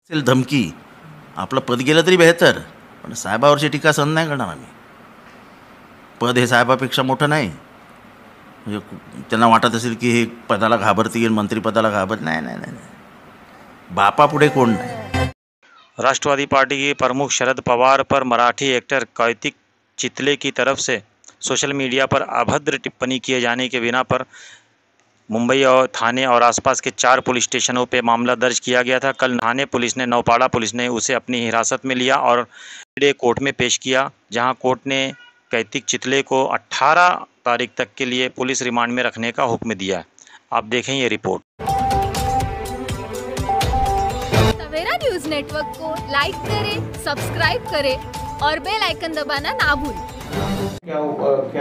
असेल धमकी, आपलं पद गेलं तरी बेहतर, पण साहेबावरची टीका सहन नाही करणार आम्ही. पद हे साहेबापेक्षा मोठं नाही. म्हणजे त्यांना वाटत असेल की हे पदाला घाबरतील, मंत्रिपदाला नाही नाही नाही नाही. बापापुढे कोण नाही. राष्ट्रवादी पार्टी के प्रमुख शरद पवार पर मराठी एक्टर कार्तिक चितले की तरफ से सोशल मीडिया पर अभद्र टिप्पणी किए जाने के बिना पर मुंबई और थाने और आसपास के 4 पुलिस स्टेशनों पे मामला दर्ज किया गया था. कल थाने पुलिस ने, नौपाड़ा पुलिस ने उसे अपनी हिरासत में लिया और कोर्ट में पेश किया, जहां कोर्ट ने कार्तिक चितले को 18 तारीख तक के लिए पुलिस रिमांड में रखने का हुक्म दिया है. आप देखें ये रिपोर्ट. सवेरा न्यूज नेटवर्क को लाइक करें, सब्सक्राइब करें और बेल आइकन दबाना ना भूलें. क्या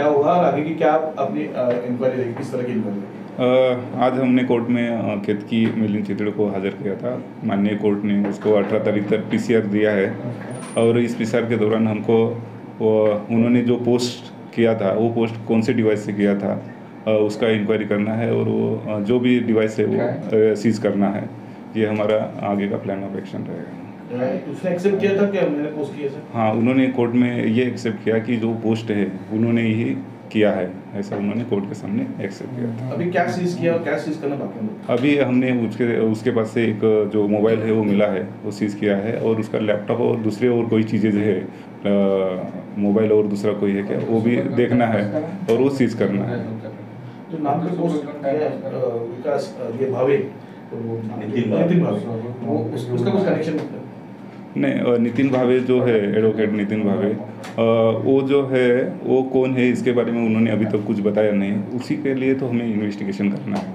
हुआ और आगे की क्या अपनी इंक्वायरी रहेगी, किस तरह की इंक्वायरी रहेगी? आज हमने कोर्ट में केतकी मिलिंद चितले को हाजिर किया था. माननीय कोर्ट ने उसको 18 तारीख तक पीसीआर दिया है और इस पीसीआर के दौरान हमको उन्होंने जो पोस्ट किया था वो पोस्ट कौन से डिवाइस से किया था उसका इंक्वायरी करना है और वो जो भी डिवाइस है वो सीज करना है. ये हमारा आगे का प्लान ऑफ एक्शन रहेगा. उसने एक्सेप्ट किया था कि मैंने पोस्ट किया था? हाँ, उन्होंने कोर्ट में ये एक्सेप्ट किया कि जो पोस्ट है उन्होंने ही किया है, ऐसा उन्होंने कोर्ट के सामने एक्सेप्ट किया था. अभी क्या सीज किया और क्या सीज करना बाकी है? अभी हमने उसके पास से एक जो मोबाइल है वो मिला है, वो सीज किया है और उसका लैपटॉप और दूसरे और कोई चीज़ें जो है, मोबाइल और दूसरा कोई है क्या वो भी देखना है और वो सीज करना है. जो नाम पे पोस्ट विकास ये भावे, नितिन भावे, वो उसका कुछ कनेक्शन नहीं. नितिन भावे जो है, एडवोकेट नितिन भावे, वो जो है वो कौन है इसके बारे में उन्होंने अभी तक कुछ बताया नहीं. उसी के लिए तो हमें इन्वेस्टिगेशन करना है.